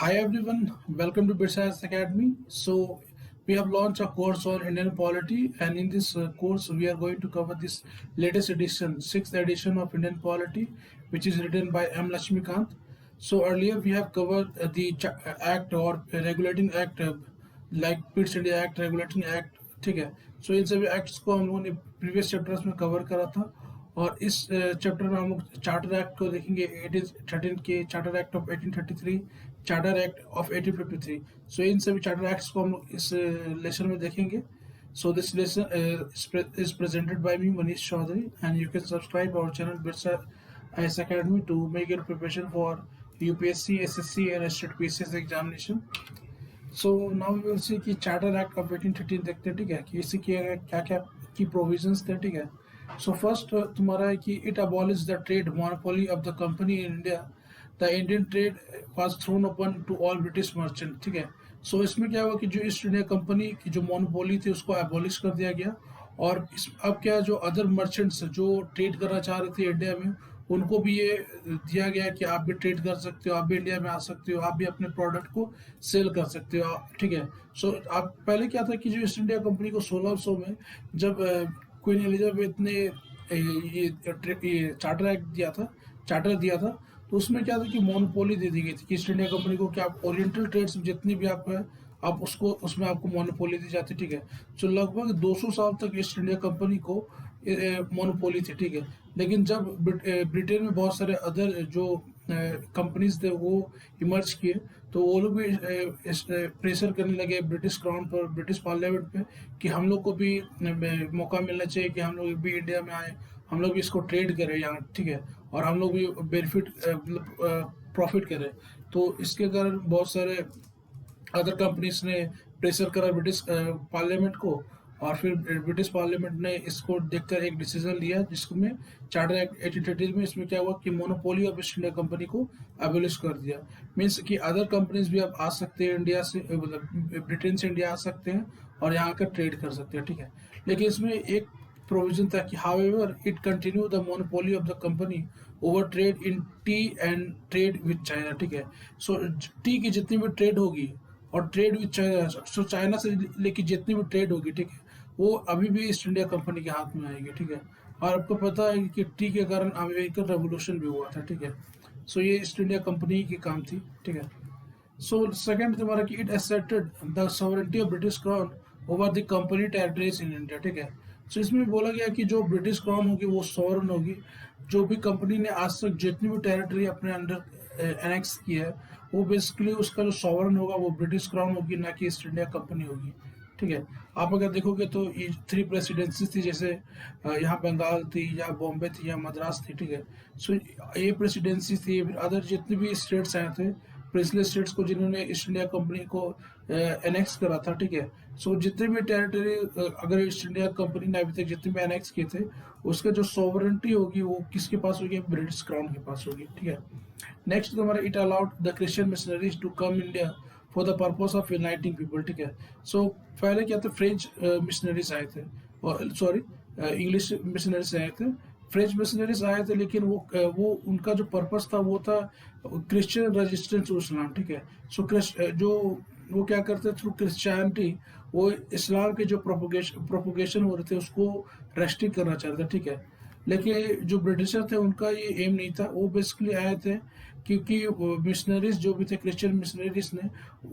Hi everyone, welcome to BitScience Academy. So we have launched a course on Indian polity, and in this course we are going to cover this latest edition, sixth edition of Indian polity, which is written by M. Lakshmikant. So earlier we have covered the act or regulating act, like Pitt's India act, regulating act, ठीक है. सो इन सभी acts को हम लोगों ने previous chapters में cover करा था. और इस चैप्टर में हम लोग चार्टर एक्ट को देखेंगे, 1813 के charter act of 1833, charter act of 1853. सो इन सभी चार्टर एक्ट्स को हम लोग इस लेसन में देखेंगे. So this lesson is presented by me, Manish Chaudhary, and you can subscribe our channel Birsa IS Academy to make your preparation for UPSC, SSC, and state PCS examination. So now we will see कि charter act of 1813 देखते हैं, ठीक है, कि इसी के क्या क्या की प्रोविजंस थे, ठीक है. सो फर्स्ट तुम्हारा है कि it abolish the trade monopoly of the company in India. The Indian trade was thrown open to all British merchant, ठीक है. सो इसमें क्या हुआ कि जो ईस्ट इंडिया कंपनी की जो मोनोपोली थी उसको एबॉलिश कर दिया गया. और अब क्या, जो अदर मर्चेंट्स जो ट्रेड करना चाह रहे थे इंडिया में, उनको भी ये दिया गया कि आप भी ट्रेड कर सकते हो, आप भी इंडिया में आ सकते हो, आप भी अपने प्रोडक्ट को सेल कर सकते हो, ठीक है. सो आप पहले क्या था कि जो ईस्ट इंडिया कंपनी को 1600 में जब क्वीन एलिजाबेथ ने ये चार्टर एक्ट दिया था, चार्टर दिया था, तो उसमें क्या था कि मोनोपोली दे दी गई थी कि ईस्ट इंडिया कंपनी को, कि आप ओरिएंटल ट्रेड्स जितनी भी आप है, आप उसको उसमें आपको मोनोपोली दी जाती, ठीक है. तो लगभग 200 साल तक ईस्ट इंडिया कंपनी को मोनोपोली थी, ठीक है. लेकिन जब ब्रिटेन में बहुत सारे अदर जो कंपनीज थे वो इमर्ज किए, तो वो लोग भी प्रेशर करने लगे ब्रिटिश क्राउन पर, ब्रिटिश पार्लियामेंट पे, कि हम लोग को भी मौका मिलना चाहिए कि हम लोग भी इंडिया में आए, हम लोग भी इसको ट्रेड करें यहाँ, ठीक है, और हम लोग भी बेनिफिट प्रॉफिट करें. तो इसके कारण बहुत सारे अदर कंपनीज ने प्रेशर करा ब्रिटिश पार्लियामेंट को, और फिर ब्रिटिश पार्लियामेंट ने इसको देखकर एक डिसीजन लिया जिसमें चार्टर एक्ट 1830 में इसमें क्या हुआ कि monopoly of East India company को एबोलिश कर दिया. मीन्स कि अदर कंपनीज भी अब आ सकते हैं इंडिया से, मतलब ब्रिटेन से इंडिया आ सकते हैं और यहाँ का ट्रेड कर सकते हैं, ठीक है. लेकिन इसमें एक प्रोविजन था कि however it continue the monopoly of the company over trade in T and trade with China, ठीक है. सो टी की जितनी भी ट्रेड होगी और trade with China, so China से लेके जितनी भी ट्रेड होगी, ठीक है, वो अभी भी ईस्ट इंडिया कंपनी के हाथ में आएगी, ठीक है. और आपको पता है कि टी के कारण अमेरिकन रेवोल्यूशन भी हुआ था, ठीक है. सो ये ईस्ट इंडिया कंपनी की काम थी, ठीक है. सो सेकंड तुम्हारा कि it asserted the sovereignty of British crown over the company territories in India, ठीक है. सो इसमें बोला गया कि जो ब्रिटिश क्राउन होगी वो सॉवरन होगी. जो भी कंपनी ने आज तक जितनी भी टेरिटरी अपने अंडर एनेक्स की है, वो बेसिकली उसका जो सॉवरन होगा वो ब्रिटिश क्राउन होगी, ना कि ईस्ट इंडिया कंपनी होगी, ठीक है. आप अगर देखोगे तो ये 3 प्रेसिडेंसीज थी, जैसे यहाँ बंगाल थी, या बॉम्बे थी, या मद्रास थी, ठीक है. सो ये प्रेसिडेंसी थी. फिर अदर जितने भी स्टेट्स आए थे, प्रिंसली स्टेट्स को जिन्होंने ईस्ट इंडिया कंपनी को एनेक्स करा था, ठीक है. सो जितने भी टेरिटरी अगर ईस्ट इंडिया कंपनी ने अभी तक जितने भी एनेक्स किए थे, उसका जो सॉवरेनिटी होगी वो किसके पास होगी? ब्रिटिश क्राउन के पास होगी, ठीक है. नेक्स्ट हमारा it allowed the Christian missionaries to come India for the purpose of uniting people, ठीक है. सो पहले क्या थे, फ्रेंच मिशनरीज आए थे, और सॉरी इंग्लिश मिशनरीज आए थे, फ्रेंच मिशनरीज आए थे, लेकिन वो उनका जो पर्पस था वो था क्रिश्चियन रेजिस्टेंस टू इस्लाम, ठीक है. सो जो वो क्या करते, थ्रू क्रिश्चियनिटी वो इस्लाम के जो प्रोपोगेशन हो रहे थे उसको रेस्ट्रिक्ट करना चाहते थे, ठीक है. लेकिन जो ब्रिटिशर थे उनका ये एम नहीं था. वो बेसिकली आए थे क्योंकि मिशनरीज जो भी थे, क्रिश्चियन मिशनरीज ने,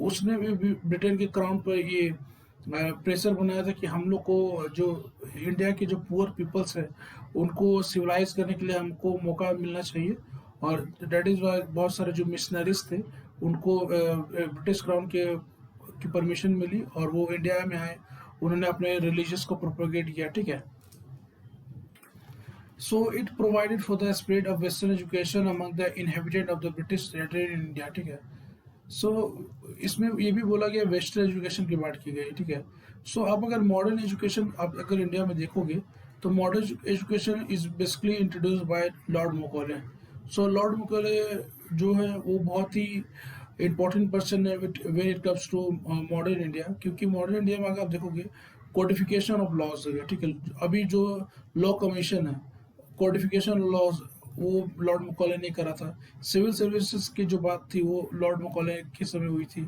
उसने भी ब्रिटेन के क्राउन पर ये प्रेशर बनाया था कि हम लोग को, जो इंडिया के जो पुअर पीपल्स है, उनको सिविलाइज करने के लिए हमको मौका मिलना चाहिए. और डेट इज वाई बहुत सारे जो मिशनरीज थे उनको ब्रिटिश क्राउन के की परमिशन मिली और वो इंडिया में आए, उन्होंने अपने रिलीजियस को प्रोपोगेट किया, ठीक है. So it provided for the spread of Western education among the inhabitant of the British territory in India, ठीक है. सो इसमें ये भी बोला गया वेस्टर्न एजुकेशन की बात की गई, ठीक है. सो आप अगर मॉडर्न एजुकेशन आप अगर इंडिया में देखोगे तो modern education is basically introduce by lord Macaulay. So lord Macaulay जो है वो बहुत ही इम्पोर्टेंट पर्सन है when it comes to modern India, क्योंकि मॉडर्न इंडिया में अगर आप देखोगे कोडिफिकेशन ऑफ लॉज है, ठीक है. अभी जो लॉ कमीशन है, कोडिफिकेशन लॉज वो लॉर्ड मैकॉले ने करा था। सिविल सर्विसेज की जो बात थी वो लॉर्ड मैकॉले के समय हुई थी।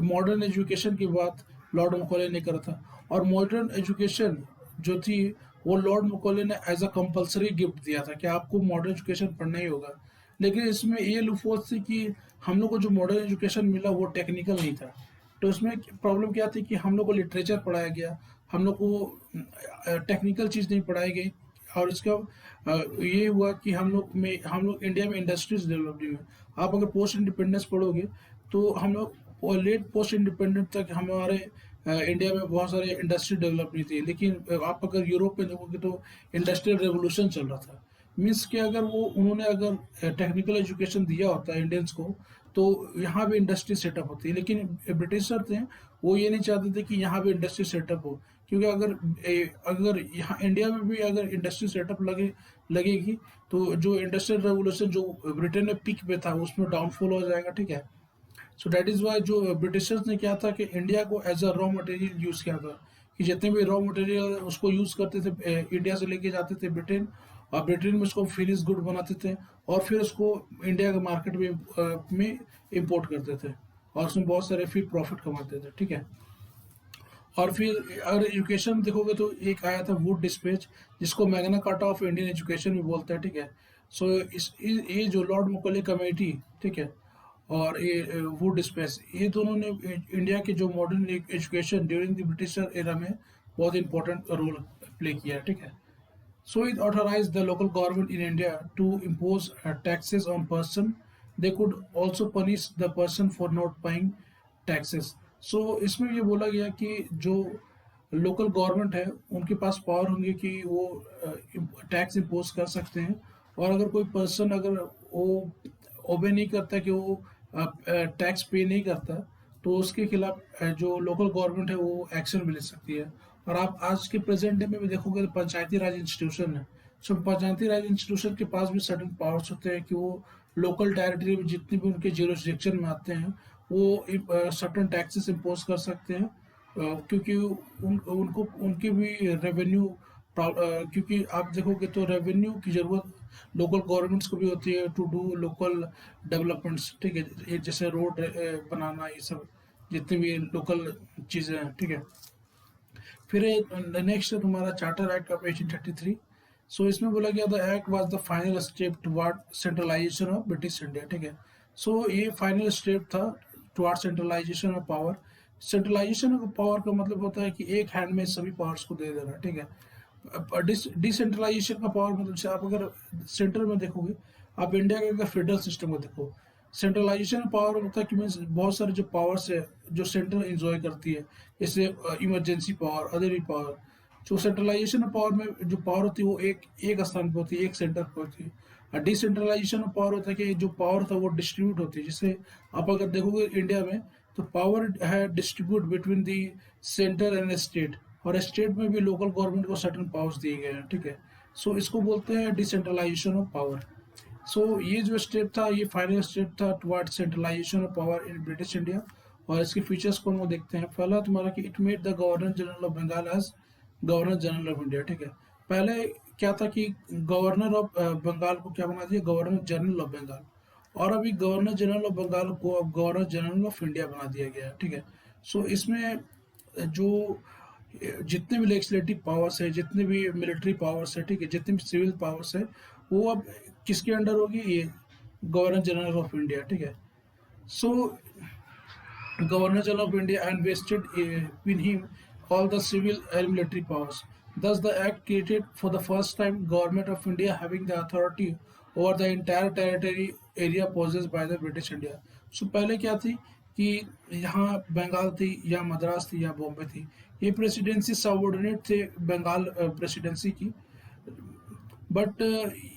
मॉडर्न एजुकेशन की बात लॉर्ड मैकॉले ने करा था। और मॉडर्न एजुकेशन जो थी वो लॉर्ड मैकॉले ने एज अ कंपलसरी गिफ्ट दिया था कि आपको मॉडर्न एजुकेशन पढ़ना ही होगा। लेकिन इसमें ये लूफोल थी कि हम लोग को जो मॉडर्न एजुकेशन मिला वो टेक्निकल नहीं था। तो उसमें प्रॉब्लम क्या थी कि हम लोग को लिटरेचर पढ़ाया गया, हम लोग को टेक्निकल चीज़ नहीं पढ़ाई गई। और इसका ये हुआ कि हम लोग इंडिया में इंडस्ट्रीज डेवलप नहीं हुई। आप अगर पोस्ट इंडिपेंडेंस पढ़ोगे तो हम लोग लेट पोस्ट इंडिपेंडेंस तक हमारे इंडिया में बहुत सारे इंडस्ट्री डेवलप नहीं थी। लेकिन आप अगर यूरोप में देखोगे तो इंडस्ट्रियल रेवोल्यूशन चल रहा था। मीन्स कि अगर उन्होंने अगर टेक्निकल एजुकेशन दिया होता है इंडियंस को तो यहाँ भी इंडस्ट्री सेटअप होती है। लेकिन ब्रिटिशर थे, वो ये नहीं चाहते थे कि यहाँ भी इंडस्ट्री सेटअप हो, क्योंकि अगर यहाँ इंडिया में भी अगर इंडस्ट्री सेटअप लगेगी तो जो इंडस्ट्रियल रेवोल्यूशन जो ब्रिटेन में पीक पे था उसमें डाउनफॉल हो जाएगा। ठीक है। सो दैट इज़ वाई जो ब्रिटिशर्स ने किया था कि इंडिया को as a raw material use किया था, कि जितने भी रॉ मटेरियल उसको यूज़ करते थे इंडिया से लेके जाते थे ब्रिटेन, और ब्रिटेन में उसको फिनिश गुड बनाते थे और फिर उसको इंडिया के मार्केट में इम्पोर्ट करते थे और उसमें बहुत सारे फिर प्रॉफिट कमाते थे। ठीक है। और फिर अगर एजुकेशन देखोगे तो एक आया था वुड डिस्पैच, जिसको Magna carta of Indian education भी बोलते हैं। ठीक है। सो ये जो लॉर्ड मैकॉले कमेटी, ठीक है, और ये वुड डिस्पैच, ये दोनों ने इंडिया के जो modern education during the britisher era में बहुत इंपॉर्टेंट रोल प्ले किया है। ठीक है। So it authorized the local government in India to impose taxes on person. They could also punish the person for not paying taxes. So इसमें ये बोला गया कि जो लोकल गवर्नमेंट है उनके पास पावर होंगे कि वो टैक्स इम्पोज कर सकते हैं। और अगर कोई पर्सन अगर वो ओबे नहीं करता कि वो टैक्स पे नहीं करता तो उसके खिलाफ जो लोकल गवर्नमेंट है वो एक्शन भी ले सकती है। और आप आज के प्रेजेंट डे में भी देखोगे तो पंचायती राज इंस्टीट्यूशन है। सो पंचायती राज इंस्टीट्यूशन के पास भी सर्टन पावर्स होते हैं कि वो लोकल टेरिटरी में जितने भी उनके ज्यूरिसडिक्शन में आते हैं वो सर्टन टैक्सेस इम्पोज कर सकते हैं। क्योंकि उनको उनकी भी रेवेन्यू, क्योंकि आप देखोगे तो रेवेन्यू की ज़रूरत लोकल गवर्नमेंट्स को भी होती है टू डू लोकल डेवलपमेंट्स। ठीक है। ये जैसे रोड बनाना, ये सब जितनी भी लोकल चीज़ें हैं। ठीक है। फिर नेक्स्ट है तुम्हारा चार्टर एक्ट ऑफ 1833। सो इसमें बोला गया था act was the final step toward centralization of British India. ठीक है। सो ये फाइनल स्टेप था toward centralization of power. Centralization of power का मतलब होता है कि एक हैंड में सभी पावर्स को दे देना। ठीक है। डिसेंट्रलाइजेशन का पावर मतलब जैसे आप अगर सेंटर में देखोगे, आप इंडिया के अगर फेडरल सिस्टम को देखो, सेंट्रलाइजेशन पावर होता है कि मीन्स बहुत सारे जो पावर्स है जो सेंटर एंजॉय करती है, जैसे इमरजेंसी पावर, अदर पावर। जो सेंट्रलाइजेशन पावर में जो पावर होती है वो एक स्थान पर होती है, एक सेंटर पर होती है। और डिसेंट्रलाइजेशन पावर होता है कि जो पावर था वो डिस्ट्रीब्यूट होती है। जैसे आप अगर देखोगे इंडिया में तो पावर है distribute between the centre and state, और स्टेट में भी लोकल गवर्नमेंट को सर्टन पावर्स दिए गए हैं। ठीक है। सो इसको बोलते हैं डिसेंट्रलाइजेशन ऑफ पावर। सो ये जो स्टेप था ये फाइनल स्टेप था toward centralization of power in British India. और इसके फीचर्स को हम देखते हैं। पहला तुम्हारा कि it made the governor general of Bengal as governor general of India. ठीक है। पहले क्या था कि गवर्नर ऑफ बंगाल को क्या बना दिया, गवर्नर जनरल ऑफ बंगाल। और अभी गवर्नर जनरल ऑफ बंगाल को अब गवर्नर जनरल ऑफ इंडिया बना दिया गया है। ठीक है। सो इसमें जो जितने भी लेजिस्लेटिव पावर्स है, जितने भी मिलिट्री पावर्स है, ठीक है, जितने भी सिविल पावर्स है, वो अब किसके अंडर होगी, ये गवर्नर जनरल ऑफ इंडिया। ठीक है। So governor general of India and vested in him all the civil and military powers. Thus, the act created for the first time government of India having the authority over the entire territory area possessed by the British India. So पहले क्या थी कि यहाँ बंगाल थी या मद्रास थी या बॉम्बे थी, ये प्रेसिडेंसी सबऑर्डिनेट थे बंगाल प्रेसिडेंसी की। बट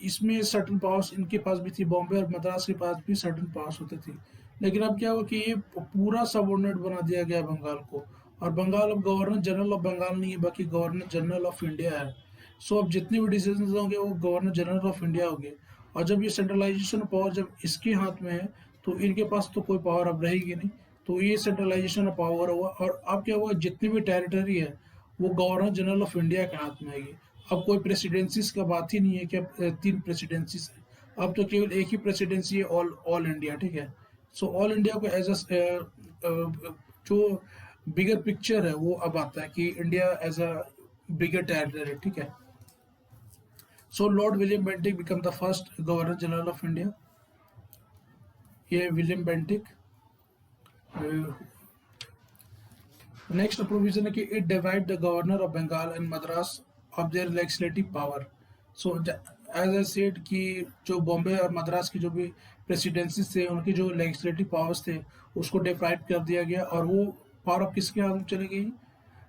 इसमें सर्टन पावर्स इनके पास भी थी, बॉम्बे और मद्रास के पास भी सर्टन पावर्स होते थे। लेकिन अब क्या हुआ कि ये पूरा सबऑर्डिनेट बना दिया गया बंगाल को, और बंगाल अब गवर्नर जनरल ऑफ बंगाल नहीं है बल्कि गवर्नर जनरल ऑफ इंडिया है। सो अब जितने भी डिसीजन होंगे वो गवर्नर जनरल ऑफ इंडिया होंगे। और जब ये सेंट्रलाइजेशन पावर जब इसके हाथ में है तो इनके पास तो कोई पावर अब रहेगी नहीं। तो ये सेंट्रलाइजेशन ऑफ पावर हुआ, और अब क्या हुआ, जितनी भी टेरिटरी है वो गवर्नर जनरल ऑफ इंडिया के हाथ में आएगी। अब कोई प्रेसिडेंसीज का बात ही नहीं है कि अब 3 प्रेसिडेंसीज है, अब तो केवल एक ही प्रेसिडेंसी है, ऑल ऑल इंडिया, ठीक है। सो ऑल इंडिया को एज जो बिगर पिक्चर है वो अब आता है कि India as a bigger territory, ठीक है। So lord William Bentinck become the first governor general of India. ये विलियम बेंटिक। नेक्स्ट प्रोविजन है कि it divide the governor of Bengal and Madras of their legislative power. So as I said कि जो बॉम्बे और मद्रास की जो भी प्रेसिडेंसी थे उनके जो लेजिस्लेटिव पावर्स थे उसको डिवाइड कर दिया गया और वो पावर ऑफ किसके हाथ में चली गई?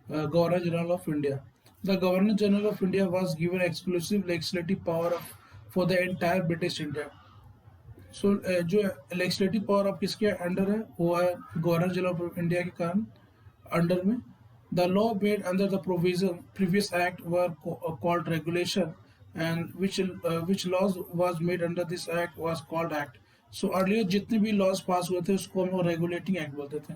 Governor general of India. The governor general of India was given exclusive legislative power for the entire British India. So जो लेजिस्लेटिव पावर ऑफ किसके अंडर है वो है गवर्नर जनरल ऑफ इंडिया के कारण अंडर में। The law made under the provision previous act were called regulation, and which laws was made under this act was called act. So earlier जितने भी laws पास हुए थे उसको हम regulating act बोलते थे।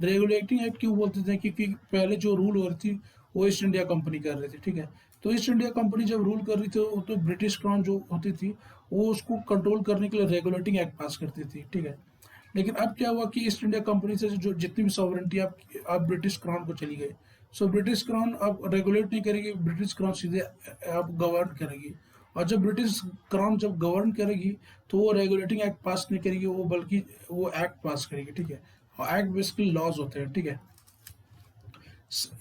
regulating act क्यों बोलते थे? क्योंकि पहले जो रूल हो रही थी वो ईस्ट इंडिया कंपनी कर रही थी, ठीक है। तो ईस्ट इंडिया कंपनी जब रूल कर रही थी तो ब्रिटिश क्राउन जो होती थी वो उसको कंट्रोल करने के लिए रेगुलेटिंग एक्ट पास करती थी, ठीक है। लेकिन अब क्या हुआ कि ईस्ट इंडिया कंपनी से जो जितनी भी सॉवरेंटी अब ब्रिटिश क्राउन को चली गई। सो ब्रिटिश क्राउन अब रेगुलेट नहीं करेगी, ब्रिटिश क्राउन सीधे अब गवर्न करेगी। और जब ब्रिटिश क्राउन जब गवर्न करेगी तो वो रेगुलेटिंग एक्ट पास नहीं करेगी, वो बल्कि वो एक्ट पास करेगी, ठीक है। और एक्ट बेसिकली लॉज होते हैं, ठीक है।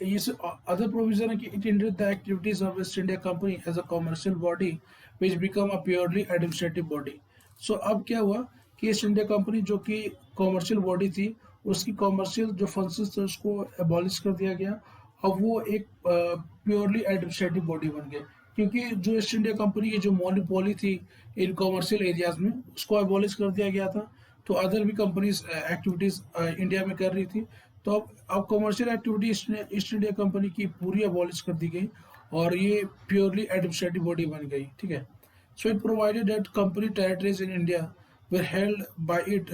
इस अदर प्रोविजन है कि it hindered the activities of East India Company as a commercial body which become a purely administrative body. So अब क्या हुआ कि ईस्ट इंडिया कंपनी जो कि कॉमर्शियल बॉडी थी उसकी कॉमर्शियल जो फंक्शंस थे उसको एबॉलिश कर दिया गया। अब वो एक प्योरली एडमिनिस्ट्रेटिव बॉडी बन गए, क्योंकि जो ईस्ट इंडिया कंपनी की जो मोनोपोली थी इन कॉमर्शियल एरियाज में उसको एबॉलिश कर दिया गया था। तो अदर भी कंपनीज एक्टिविटीज इंडिया में कर रही थी। तो अब commercial activity east India company की पूरी एबॉलिश कर दी गई और ये प्योरली एडमिनिस्ट्रेटिव बॉडी बन गई, ठीक है। So it provided that company territories in India were held by it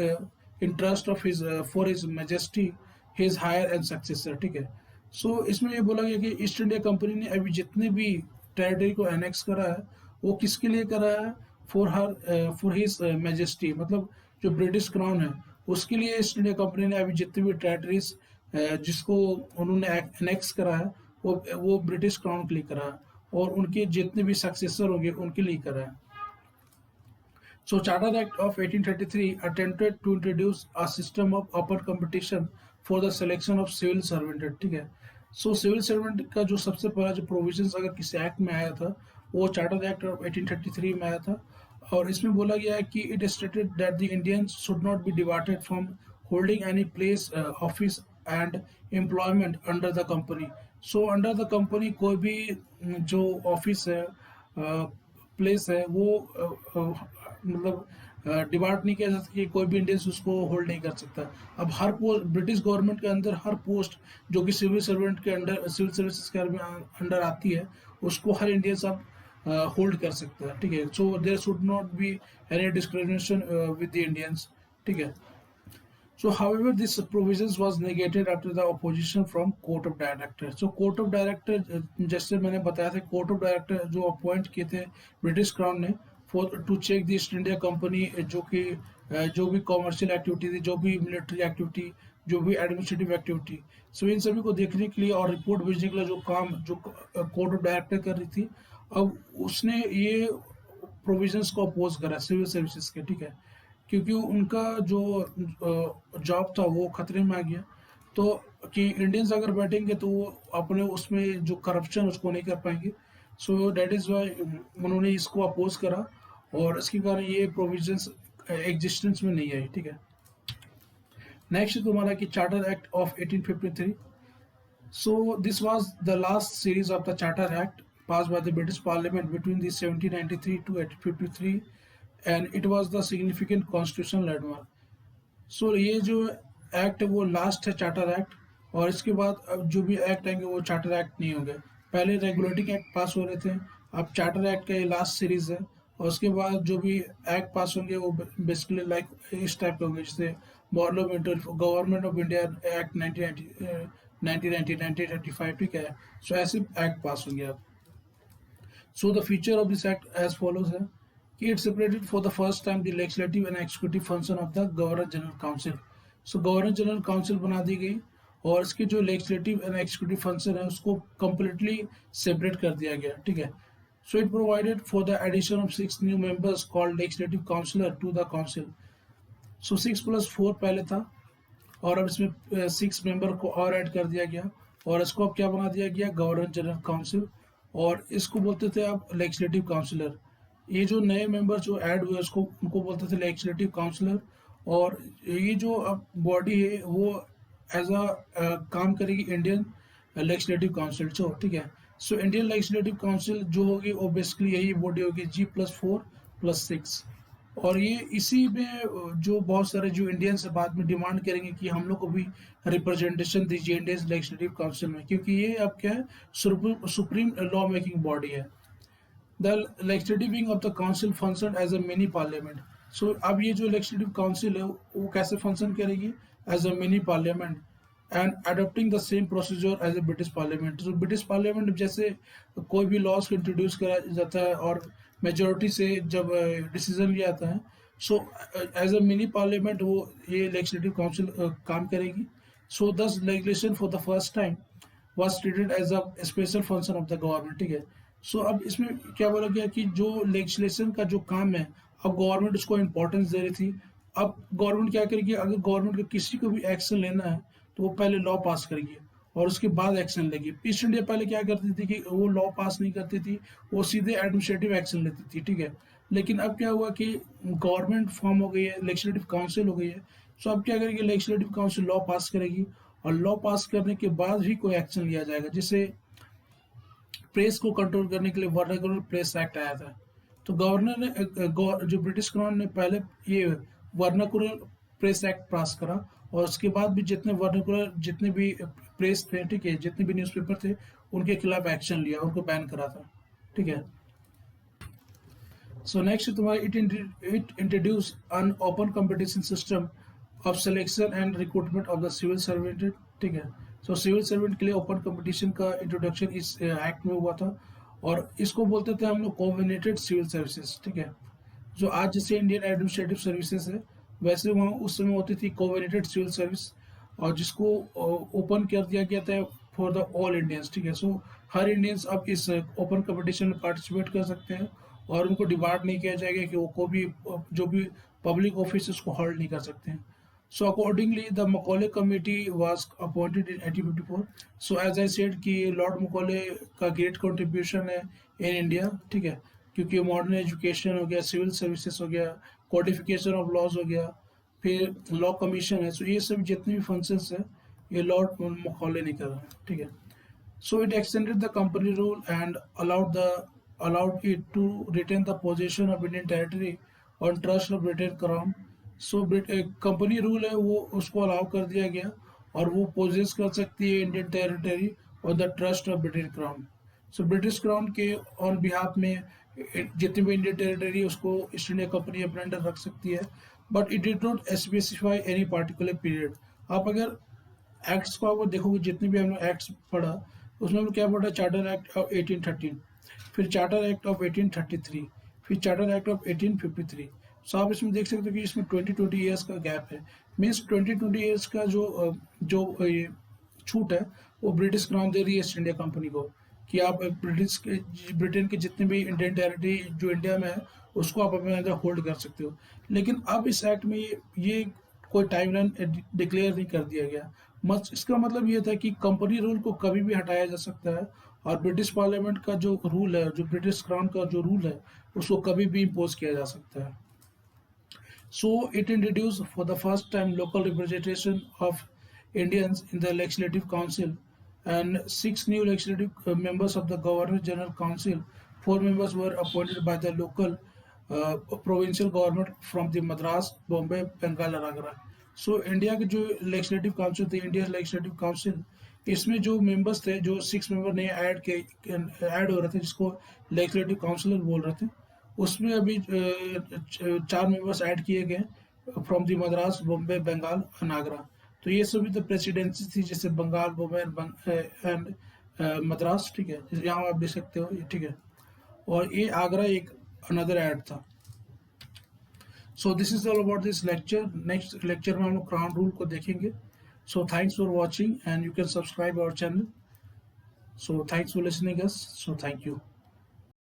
in trust of his for his majesty his higher and successor, ठीक है। सो इसमें ये बोला गया कि ईस्ट इंडिया कंपनी ने अभी जितने भी टेरिटरी को एनेक्स करा है वो किसके लिए करा है? फॉर हिज मैजेस्टी, मतलब जो ब्रिटिश क्राउन है उसके लिए ईस्ट इंडिया कंपनी ने अभी जितने भी टेरिटरीज जिसको उन्होंने एनेक्स करा है वो ब्रिटिश क्राउन के लिए करा है और उनके जितने भी सक्सेसर होंगे उनके लिए करा है। So Charter Act of 1833 attempted to introduce a system of open competition for the selection of civil servant, ठीक है। So civil servant का जो सबसे पहला जो provisions अगर किसी एक्ट में आया था वो चार्टर एक्ट ऑफ 1833 में आया था और इसमें बोला गया है कि it stated that the Indians should not be debarred from holding any place office and employment under the company. So under the company कोई भी जो ऑफिस है प्लेस है वो मतलब डिमांड नहीं किया जा सकता कि कोई भी इंडियंस उसको होल्ड नहीं कर सकता। अब हर पोस्ट ब्रिटिश गवर्नमेंट के अंदर हर पोस्ट जो कि सिविल सर्वेंट के अंडर सिविल सर्विसेज के अंडर आती है उसको हर इंडियंस अब होल्ड कर सकता है, ठीक है। So there should not be any discrimination with the Indians, ठीक है। So, however, this provisions was negated after the opposition from Court of Directors. So, Court of Directors, जैसे मैंने बताया था, Court of Directors जो अपॉइंट किए थे British crown ने for to check the East India Company जो कि जो भी कॉमर्शियल एक्टिविटी थी, जो भी मिलिट्री एक्टिविटी, जो भी एडमिनिस्ट्रेटिव एक्टिविटी, सो इन सभी को देखने के लिए और रिपोर्ट भेजने के लिए जो काम जो कोर्ट ऑफ डायरेक्टर कर रही थी, अब उसने ये प्रोविजंस को अपोज करा सिविल सर्विसेज के, ठीक है। क्योंकि उनका जो जॉब था वो खतरे में आ गया। तो कि इंडियंस अगर बैठेंगे तो वो अपने उसमें जो करप्शन उसको नहीं कर पाएंगे। सो दैट इज़ वाई उन्होंने इसको अपोज करा और इसके कारण ये प्रोविजंस एग्जिस्टेंस में नहीं आई, ठीक है। नेक्स्ट तुम्हारा कि charter act of 1853। So this was the last series of the charter act passed by the British Parliament between the 1793 to 1853 and it was the significant constitutional landmark. So ये जो act है वो last है charter act और इसके बाद अब जो भी एक्ट आएंगे वो चार्टर एक्ट नहीं होंगे। पहले रेगुलेटिंग एक्ट पास हो रहे थे, अब चार्टर एक्ट का ये लास्ट सीरीज है और उसके बाद जो भी एक्ट पास होंगे वो बेसिकली लाइक इस टाइप के होंगे, जैसे गवर्नमेंट ऑफ इंडिया एक्ट 1935, ठीक है। सो ऐसे एक्ट पास होंगे अब। So the feature of this act as follows है कि it separated for the first time the legislative and executive function of the governor general council. So governor general council बना दी गई और इसके जो लेजिस्लेटिव एंड एग्जीक्यूटिव फंक्शन है उसको completely separate कर दिया गया, ठीक है। So it provided for the addition of 6 new members called legislative councillor to the council. So 6+4 पहले था और अब इसमें 6 मेंबर को और ऐड कर दिया गया और इसको अब क्या बना दिया गया, गवर्नर जनरल काउंसिल, और इसको बोलते थे अब लेजिस्लेटिव काउंसिलर। ये जो नए मेंबर जो ऐड हुए उसको उनको बोलते थे लेजिस्लेटिव काउंसिलर। और ये जो अब बॉडी है वो एज अ काम करेगी इंडियन लेजिस्लेटिव काउंसिल, जो ठीक है। सो इंडियन लेजिस्लेटिव काउंसिल जो होगी वो बेसिकली यही बॉडी होगी G+4+6। और ये इसी में जो बहुत सारे जो इंडियंस बाद में डिमांड करेंगे कि हम लोग को भी रिप्रेजेंटेशन दीजिए इंडियन लेजिस्लेटिव काउंसिल में, क्योंकि ये अब क्या है, सुप्रीम लॉ मेकिंग बॉडी है। The legislative wing of the council function as a mini parliament. So अब ये जो लेजिस्लेटिव काउंसिल है वो कैसे फंक्शन करेगी, as a mini parliament and adopting the same procedure as a British parliament. तो British parliament जैसे कोई भी लॉज को इंट्रोड्यूस करा जाता है और मेजोरिटी से जब डिसीजन लिया जाता है, so as a mini parliament वो ये लेजिस्लेटिव काउंसिल काम करेगी। So this legislation for the first time was treated as a special function of the government, ठीक है। सो अब इसमें क्या बोला गया कि जो लेजिस्लेशन का जो काम है अब गवर्नमेंट उसको इम्पोर्टेंस दे रही थी। अब गवर्नमेंट क्या करेगी, अगर गवर्नमेंट को किसी को भी एक्शन लेना है तो वो पहले लॉ पास करेगी और उसके बाद एक्शन लेगी। ईस्ट इंडिया पहले क्या करती थी कि वो लॉ पास नहीं करती थी, वो सीधे एडमिनिस्ट्रेटिव एक्शन लेती थी, ठीक है। लेकिन अब क्या हुआ कि गवर्नमेंट फॉर्म हो गई है, लेजिस्लेटिव काउंसिल हो गई है। सो अब क्या करेगी, लेजिस्लेटिव काउंसिल लॉ पास करेगी और लॉ पास करने के बाद ही कोई एक्शन लिया जाएगा। जैसे प्रेस को कंट्रोल करने के लिए वर्नाकुलर प्रेस एक्ट आया था, तो गवर्नर ने जो ब्रिटिश क्राउन ने पहले ये वर्नाकुलर प्रेस एक्ट पास करा और उसके बाद भी जितने भी प्रेस थे, ठीक है, जितने भी न्यूज़पेपर थे उनके खिलाफ एक्शन लिया, उनको बैन करा था, ठीक है। सो नेक्स्ट तुम्हारा it introduce an open competition system of selection and recruitment of the civil servant, ठीक है। सो सिविल सर्वेंट के लिए ओपन कंपटीशन का इंट्रोडक्शन इस एक्ट में हुआ था और इसको बोलते थे हम लोग कोऑर्डिनेटेड सिविल सर्विसेज, ठीक है। जो आज जैसे इंडियन एडमिनिस्ट्रेटिव सर्विसेज है वैसे वहाँ उस समय होती थी कोऑर्डिनेटेड सिविल सर्विस, और जिसको ओपन कर दिया गया था फॉर द ऑल इंडियंस, ठीक है। सो हर इंडियंस अब इस ओपन कंपटीशन में पार्टिसिपेट कर सकते हैं और उनको डिमांड नहीं किया जाएगा कि वो को भी जो भी पब्लिक ऑफिस उसको होल्ड नहीं कर सकते हैं। So accordingly, the Macaulay Committee was appointed in 1854. So as I said कि लॉर्ड मकौले का ग्रेट कंट्रीब्यूशन है इन इंडिया, ठीक है, क्योंकि मॉडर्न एजुकेशन हो गया, सिविल सर्विसेज हो गया, कोडिफिकेशन ऑफ लॉज हो गया, फिर लॉ कमीशन है। सो ये सब जितने भी फंक्शंस है ये लॉर्ड मकौले ने करा, ठीक है। So it extended the company rule and allowed it to retain the possession of Indian territory on trust of British Crown. So company rule है वो उसको अलाउ कर दिया गया और वो पोजेस कर सकती है इंडियन टेरिटरी और the trust of British crown. So British crown के ऑन बिहाफ में जितनी भी इंडियन टेरिटरी उसको ईस्ट इंडिया कंपनी अपने अंडर रख सकती है, but it did not specify any particular period. आप अगर एक्ट्स को आप देखोगे, जितने भी हमने एक्ट्स पढ़ा उसमें हम क्या पढ़ा, चार्टर एक्ट ऑफ 1813, फिर चार्टर एक्ट ऑफ 1833, फिर चार्टर एक्ट ऑफ 1853। सो आप इसमें देख सकते हो कि इसमें 20 ईयर्स का गैप है। मीन्स 20 ईयर्स का जो ये छूट है वो ब्रिटिश क्राउन दे रही है ईस्ट इंडिया कंपनी को कि आप ब्रिटेन के जितने भी इंडियन टेरिटरी जो इंडिया में है उसको आप अपने अंदर होल्ड कर सकते हो। लेकिन अब इस एक्ट में ये कोई टाइमलाइन डिक्लेयर नहीं कर दिया गया। इसका मतलब ये था कि कंपनी रूल को कभी भी हटाया जा सकता है और ब्रिटिश पार्लियामेंट का जो रूल है, जो ब्रिटिश क्राउन का जो रूल है, उसको कभी भी इम्पोज किया जा सकता है। So it introduced for the first time local representation of Indians in the Legislative Council and 6 new legislative members of the Governor General Council. 4 members were appointed by the local provincial government from the Madras, Bombay, Bengal and Agra. So India के जो legislative council थे, India legislative council, इसमें जो members थे, जो 6 member नए add हो रहे थे जिसको लेजिस्लेटिव काउंसिलर बोल रहे थे, उसमें अभी 4 मेंबर्स ऐड किए गए from the Madras, Bombay, Bengal and Agra. तो ये सभी तो प्रेसिडेंसी थी, जैसे बंगाल, बॉम्बे एंड मद्रास, ठीक है, यहाँ आप देख सकते हो ये, ठीक है। और ये आगरा एक अनदर ऐड था। So this is all about this lecture. Next lecture में हम लोग क्राउन रूल को देखेंगे. So thanks for watching and you can subscribe our channel. So thanks for listening us. So thank you.